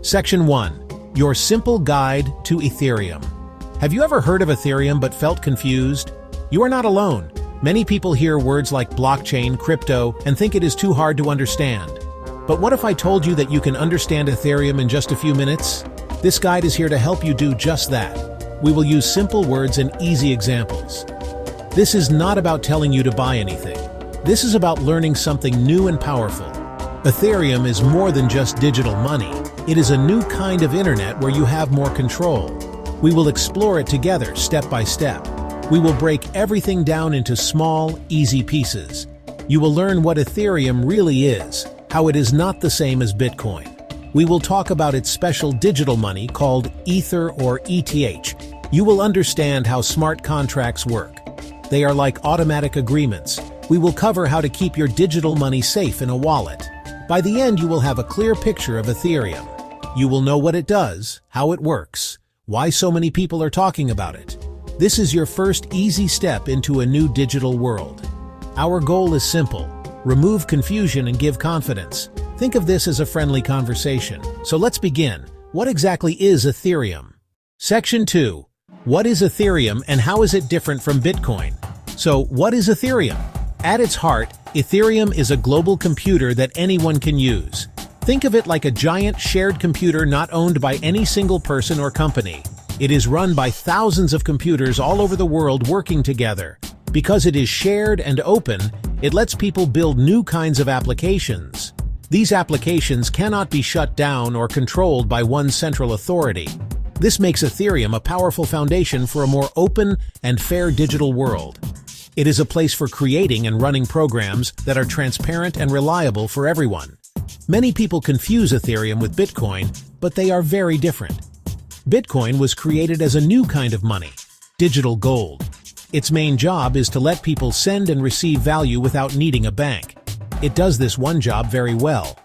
Section 1. Your simple guide to Ethereum. Have you ever heard of Ethereum but felt confused? You are not alone. Many people hear words like blockchain, crypto, and think it is too hard to understand. But what if I told you that you can understand Ethereum in just a few minutes? This guide is here to help you do just that. We will use simple words and easy examples. This is not about telling you to buy anything. This is about learning something new and powerful. Ethereum is more than just digital money. It is a new kind of internet where you have more control. We will explore it together step by step. We will break everything down into small, easy pieces. You will learn what Ethereum really is, how it is not the same as Bitcoin. We will talk about its special digital money called Ether or ETH. You will understand how smart contracts work. They are like automatic agreements. We will cover how to keep your digital money safe in a wallet. By the end, you will have a clear picture of Ethereum. You will know what it does, how it works, why so many people are talking about it. This is your first easy step into a new digital world. Our goal is simple: remove confusion and give confidence. Think of this as a friendly conversation. So let's begin. What exactly is Ethereum? Section 2. What is Ethereum and how is it different from Bitcoin? So, what is Ethereum? At its heart, Ethereum is a global computer that anyone can use. Think of it like a giant shared computer not owned by any single person or company. It is run by thousands of computers all over the world working together. Because it is shared and open, it lets people build new kinds of applications. These applications cannot be shut down or controlled by one central authority. This makes Ethereum a powerful foundation for a more open and fair digital world. It is a place for creating and running programs that are transparent and reliable for everyone. Many people confuse Ethereum with Bitcoin, but they are very different. Bitcoin was created as a new kind of money, digital gold. Its main job is to let people send and receive value without needing a bank. It does this one job very well.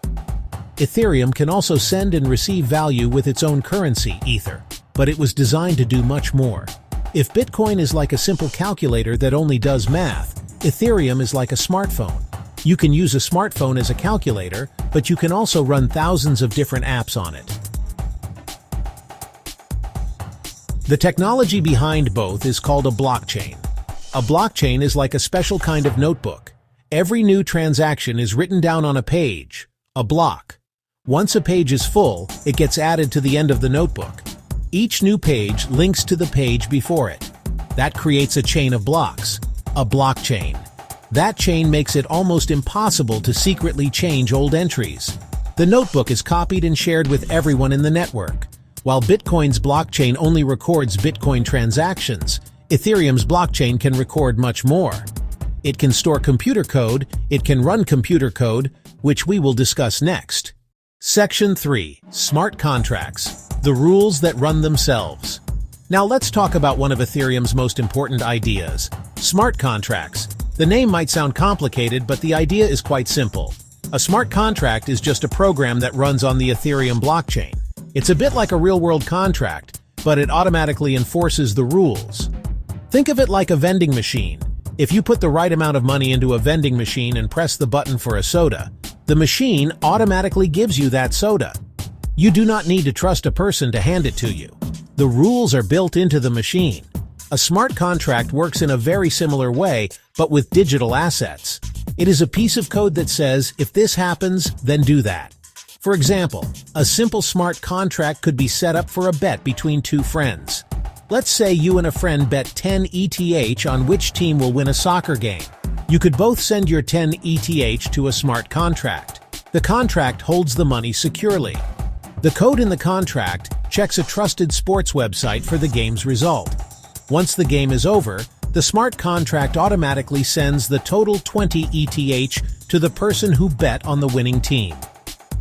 Ethereum can also send and receive value with its own currency, Ether, but it was designed to do much more. If Bitcoin is like a simple calculator that only does math, Ethereum is like a smartphone. You can use a smartphone as a calculator, but you can also run thousands of different apps on it. The technology behind both is called a blockchain. A blockchain is like a special kind of notebook. Every new transaction is written down on a page, a block. Once a page is full, it gets added to the end of the notebook. Each new page links to the page before it. That creates a chain of blocks, a blockchain. That chain makes it almost impossible to secretly change old entries. The notebook is copied and shared with everyone in the network. While Bitcoin's blockchain only records Bitcoin transactions, Ethereum's blockchain can record much more. It can store computer code, it can run computer code, which we will discuss next. Section 3. Smart Contracts. The rules that run themselves. Now let's talk about one of Ethereum's most important ideas: smart contracts. The name might sound complicated, but the idea is quite simple. A smart contract is just a program that runs on the Ethereum blockchain. It's a bit like a real-world contract, but it automatically enforces the rules. Think of it like a vending machine. If you put the right amount of money into a vending machine and press the button for a soda, the machine automatically gives you that soda. You do not need to trust a person to hand it to you. The rules are built into the machine. A smart contract works in a very similar way, but with digital assets. It is a piece of code that says, if this happens, then do that. For example, a simple smart contract could be set up for a bet between two friends. Let's say you and a friend bet 10 ETH on which team will win a soccer game. You could both send your 10 ETH to a smart contract. The contract holds the money securely. The code in the contract checks a trusted sports website for the game's result. Once the game is over, the smart contract automatically sends the total 20 ETH to the person who bet on the winning team.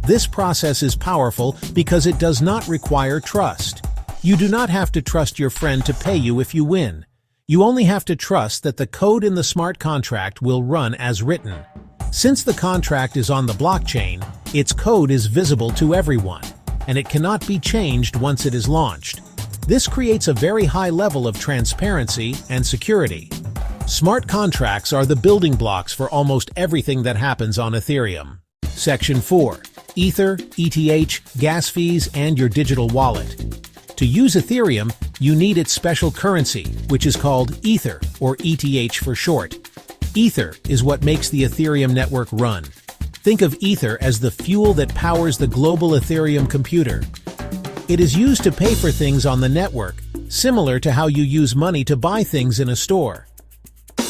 This process is powerful because it does not require trust. You do not have to trust your friend to pay you if you win. You only have to trust that the code in the smart contract will run as written. Since the contract is on the blockchain, its code is visible to everyone, and it cannot be changed once it is launched. This creates a very high level of transparency and security. Smart contracts are the building blocks for almost everything that happens on Ethereum. Section 4. Ether, ETH, gas fees, and your digital wallet. To use Ethereum, you need its special currency, which is called Ether, or ETH for short. Ether is what makes the Ethereum network run. Think of Ether as the fuel that powers the global Ethereum computer. It is used to pay for things on the network, similar to how you use money to buy things in a store.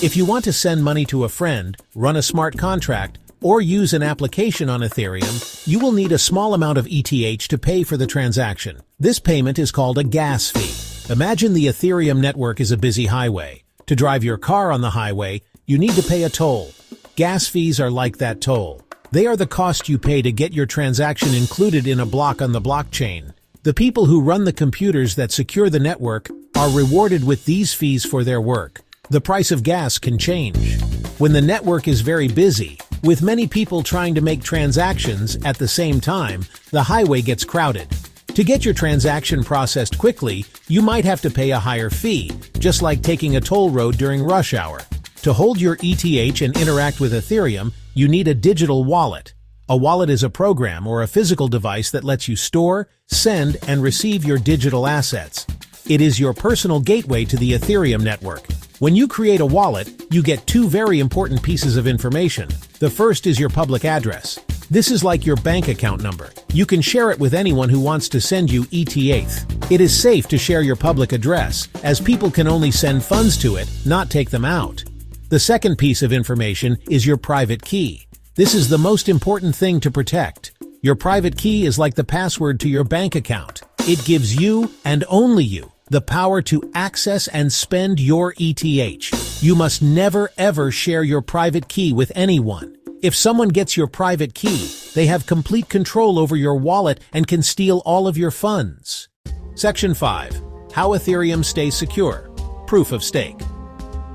If you want to send money to a friend, run a smart contract, or use an application on Ethereum, you will need a small amount of ETH to pay for the transaction. This payment is called a gas fee. Imagine the Ethereum network is a busy highway. To drive your car on the highway, you need to pay a toll. Gas fees are like that toll. They are the cost you pay to get your transaction included in a block on the blockchain. The people who run the computers that secure the network are rewarded with these fees for their work. The price of gas can change. When the network is very busy, with many people trying to make transactions at the same time, the highway gets crowded. To get your transaction processed quickly, you might have to pay a higher fee, just like taking a toll road during rush hour. To hold your ETH and interact with Ethereum, you need a digital wallet. A wallet is a program or a physical device that lets you store, send, and receive your digital assets. It is your personal gateway to the Ethereum network. When you create a wallet, you get two very important pieces of information. The first is your public address. This is like your bank account number. You can share it with anyone who wants to send you ETH. It is safe to share your public address, as people can only send funds to it, not take them out. The second piece of information is your private key. This is the most important thing to protect. Your private key is like the password to your bank account. It gives you, and only you, the power to access and spend your ETH. You must never ever share your private key with anyone. If someone gets your private key, they have complete control over your wallet and can steal all of your funds. Section 5. How Ethereum stays secure. Proof of stake.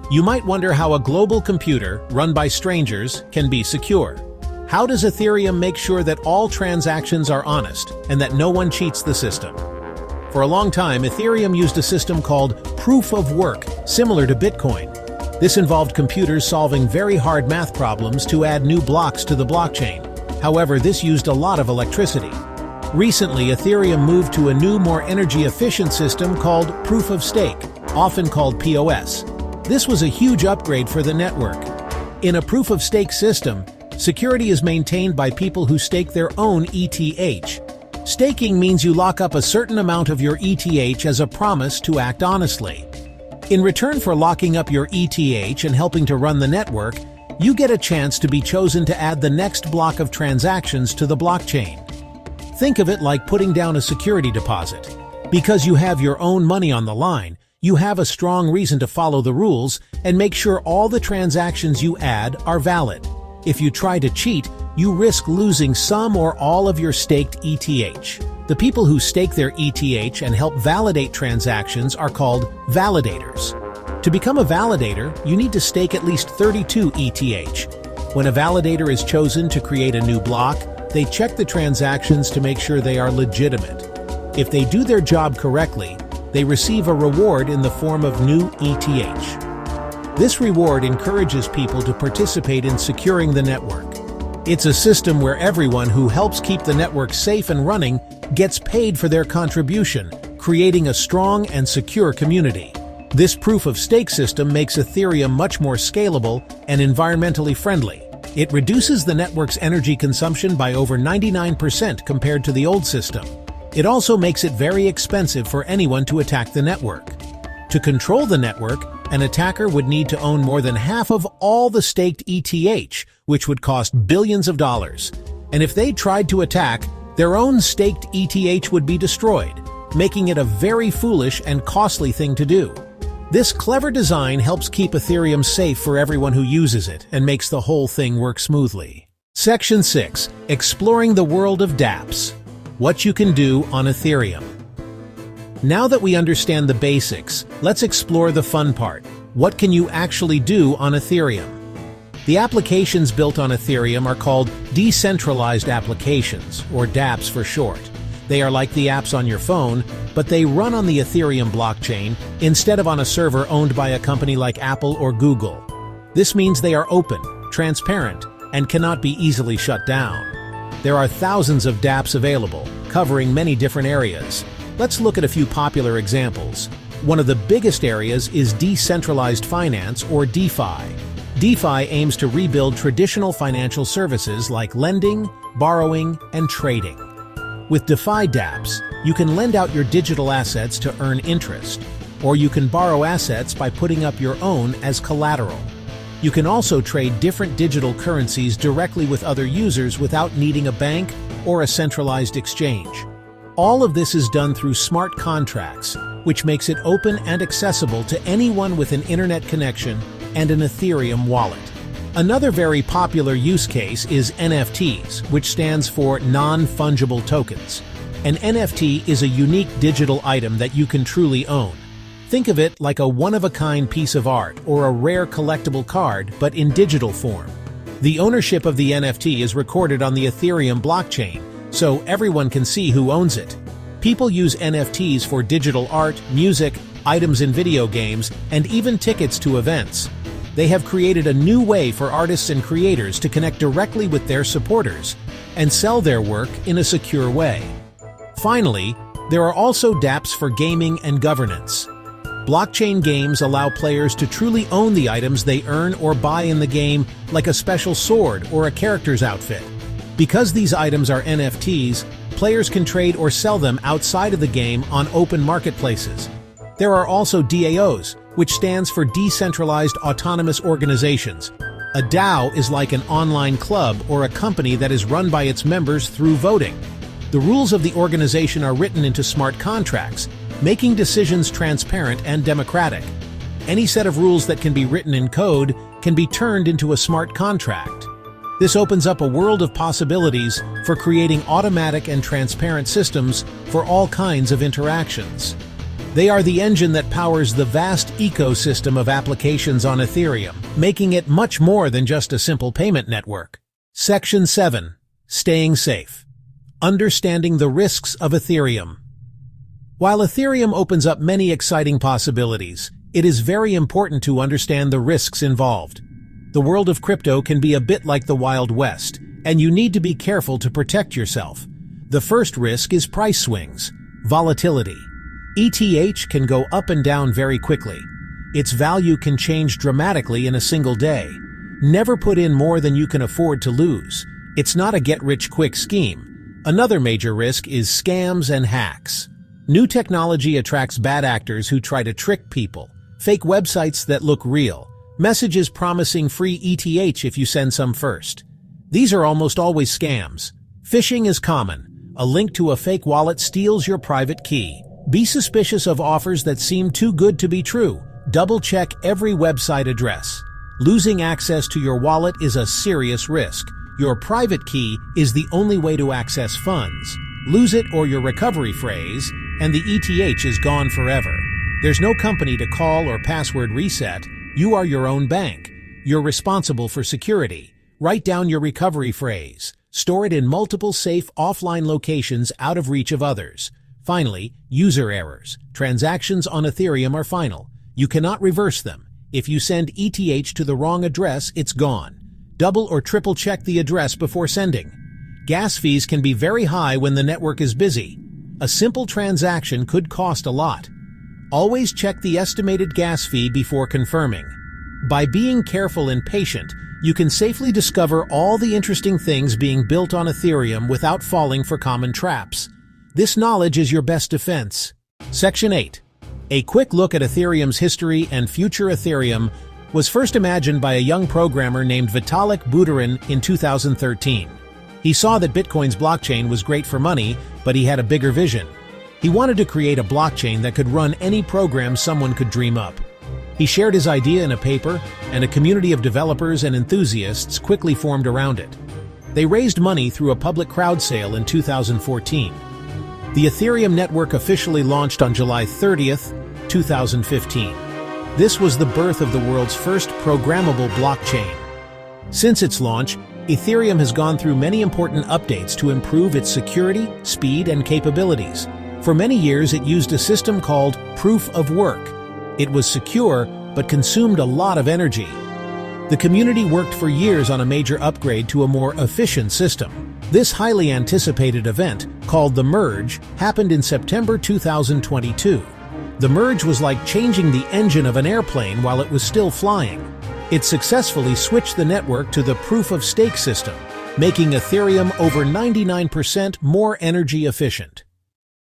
You might wonder how a global computer, run by strangers, can be secure. How does Ethereum make sure that all transactions are honest and that no one cheats the system? For a long time, Ethereum used a system called proof of work, similar to Bitcoin. This involved computers solving very hard math problems to add new blocks to the blockchain. However, this used a lot of electricity. Recently, Ethereum moved to a new, more energy-efficient system called proof of stake, often called POS. This was a huge upgrade for the network. In a proof-of-stake system, security is maintained by people who stake their own ETH. Staking means you lock up a certain amount of your ETH as a promise to act honestly. In return for locking up your ETH and helping to run the network, you get a chance to be chosen to add the next block of transactions to the blockchain. Think of it like putting down a security deposit. Because you have your own money on the line, you have a strong reason to follow the rules and make sure all the transactions you add are valid. If you try to cheat, you risk losing some or all of your staked ETH. The people who stake their ETH and help validate transactions are called validators. To become a validator, you need to stake at least 32 ETH. When a validator is chosen to create a new block, they check the transactions to make sure they are legitimate. If they do their job correctly, they receive a reward in the form of new ETH. This reward encourages people to participate in securing the network. It's a system where everyone who helps keep the network safe and running gets paid for their contribution, creating a strong and secure community. This proof-of-stake system makes Ethereum much more scalable and environmentally friendly. It reduces the network's energy consumption by over 99% compared to the old system. It also makes it very expensive for anyone to attack the network. To control the network, an attacker would need to own more than half of all the staked ETH, which would cost billions of dollars. And if they tried to attack, their own staked ETH would be destroyed, making it a very foolish and costly thing to do. This clever design helps keep Ethereum safe for everyone who uses it and makes the whole thing work smoothly. Section 6. Exploring the world of dApps. What you can do on Ethereum. Now that we understand the basics, let's explore the fun part. What can you actually do on Ethereum? The applications built on Ethereum are called decentralized applications, or dApps for short. They are like the apps on your phone, but they run on the Ethereum blockchain instead of on a server owned by a company like Apple or Google. This means they are open, transparent, and cannot be easily shut down. There are thousands of dApps available, covering many different areas. Let's look at a few popular examples. One of the biggest areas is decentralized finance, or DeFi. DeFi aims to rebuild traditional financial services like lending, borrowing, and trading. With DeFi dApps, you can lend out your digital assets to earn interest, or you can borrow assets by putting up your own as collateral. You can also trade different digital currencies directly with other users without needing a bank or a centralized exchange. All of this is done through smart contracts, which makes it open and accessible to anyone with an internet connection and an Ethereum wallet. Another very popular use case is NFTs, which stands for non-fungible tokens. An NFT is a unique digital item that you can truly own. Think of it like a one-of-a-kind piece of art or a rare collectible card, but in digital form. The ownership of the NFT is recorded on the Ethereum blockchain, so everyone can see who owns it. People use NFTs for digital art, music, items in video games, and even tickets to events. They have created a new way for artists and creators to connect directly with their supporters and sell their work in a secure way. Finally, there are also dApps for gaming and governance. Blockchain games allow players to truly own the items they earn or buy in the game, like a special sword or a character's outfit. Because these items are NFTs, players can trade or sell them outside of the game on open marketplaces. There are also DAOs, which stands for Decentralized Autonomous Organizations. A DAO is like an online club or a company that is run by its members through voting. The rules of the organization are written into smart contracts, making decisions transparent and democratic. Any set of rules that can be written in code can be turned into a smart contract. This opens up a world of possibilities for creating automatic and transparent systems for all kinds of interactions. They are the engine that powers the vast ecosystem of applications on Ethereum, making it much more than just a simple payment network. Section 7. Staying safe. Understanding the risks of Ethereum. While Ethereum opens up many exciting possibilities, it is very important to understand the risks involved. The world of crypto can be a bit like the Wild West, and you need to be careful to protect yourself. The first risk is price swings, volatility. ETH can go up and down very quickly. Its value can change dramatically in a single day. Never put in more than you can afford to lose. It's not a get-rich-quick scheme. Another major risk is scams and hacks. New technology attracts bad actors who try to trick people. Fake websites that look real. Messages promising free ETH if you send some first. These are almost always scams. Phishing is common. A link to a fake wallet steals your private key. Be suspicious of offers that seem too good to be true. Double-check every website address. Losing access to your wallet is a serious risk. Your private key is the only way to access funds. Lose it or your recovery phrase, and the ETH is gone forever. There's no company to call or password reset. You are your own bank. You're responsible for security. Write down your recovery phrase. Store it in multiple safe offline locations out of reach of others. Finally, user errors. Transactions on Ethereum are final. You cannot reverse them. If you send ETH to the wrong address, it's gone. Double or triple check the address before sending. Gas fees can be very high when the network is busy. A simple transaction could cost a lot. Always check the estimated gas fee before confirming. By being careful and patient, you can safely discover all the interesting things being built on Ethereum without falling for common traps. This knowledge is your best defense. Section 8. A quick look at Ethereum's history and future. Ethereum was first imagined by a young programmer named Vitalik Buterin in 2013. He saw that Bitcoin's blockchain was great for money, but he had a bigger vision. He wanted to create a blockchain that could run any program someone could dream up. He shared his idea in a paper, and a community of developers and enthusiasts quickly formed around it. They raised money through a public crowd sale in 2014. The Ethereum network officially launched on July 30th, 2015. This was the birth of the world's first programmable blockchain. Since its launch, Ethereum has gone through many important updates to improve its security, speed, and capabilities. For many years, it used a system called proof of work. It was secure, but consumed a lot of energy. The community worked for years on a major upgrade to a more efficient system. This highly anticipated event, called the merge, happened in September 2022. The merge was like changing the engine of an airplane while it was still flying. It successfully switched the network to the proof-of-stake system, making Ethereum over 99% more energy efficient.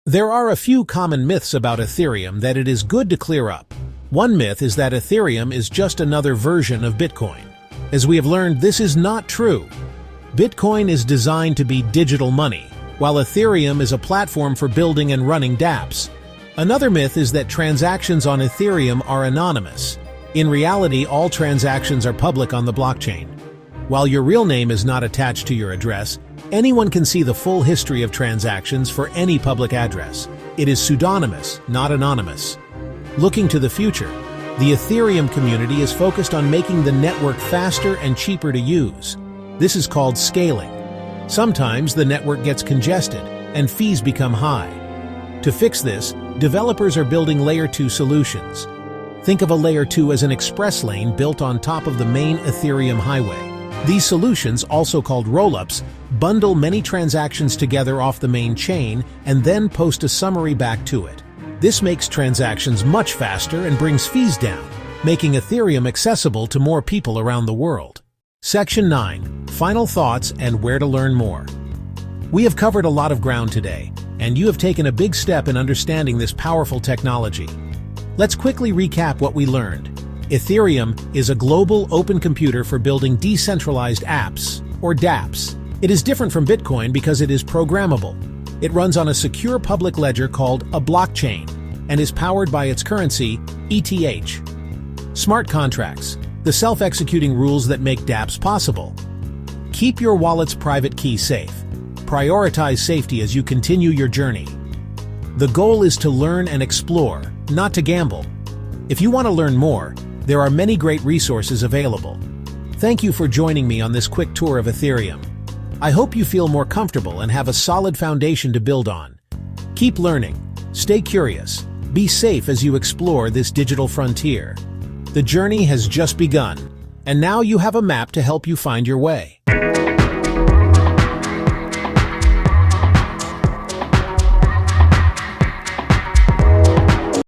There are a few common myths about Ethereum that it is good to clear up. One myth is that Ethereum is just another version of Bitcoin. As we have learned, this is not true. Bitcoin is designed to be digital money, while Ethereum is a platform for building and running dApps. Another myth is that transactions on Ethereum are anonymous. In reality, all transactions are public on the blockchain. While your real name is not attached to your address, anyone can see the full history of transactions for any public address. It is pseudonymous, not anonymous. Looking to the future, the Ethereum community is focused on making the network faster and cheaper to use. This is called scaling. Sometimes the network gets congested and fees become high. To fix this, developers are building Layer 2 solutions. Think of a Layer 2 as an express lane built on top of the main Ethereum highway. These solutions, also called rollups, bundle many transactions together off the main chain and then post a summary back to it. This makes transactions much faster and brings fees down, making Ethereum accessible to more people around the world. Section 9. Final thoughts and where to learn more. We have covered a lot of ground today, and you have taken a big step in understanding this powerful technology. Let's quickly recap what we learned. Ethereum is a global open computer for building decentralized apps, or dApps. It is different from Bitcoin because it is programmable. It runs on a secure public ledger called a blockchain and is powered by its currency, ETH. Smart contracts, the self-executing rules that make dApps possible. Keep your wallet's private key safe. Prioritize safety as you continue your journey. The goal is to learn and explore, not to gamble. If you want to learn more, there are many great resources available. Thank you for joining me on this quick tour of Ethereum. I hope you feel more comfortable and have a solid foundation to build on. Keep learning, stay curious, be safe as you explore this digital frontier. The journey has just begun, and now you have a map to help you find your way.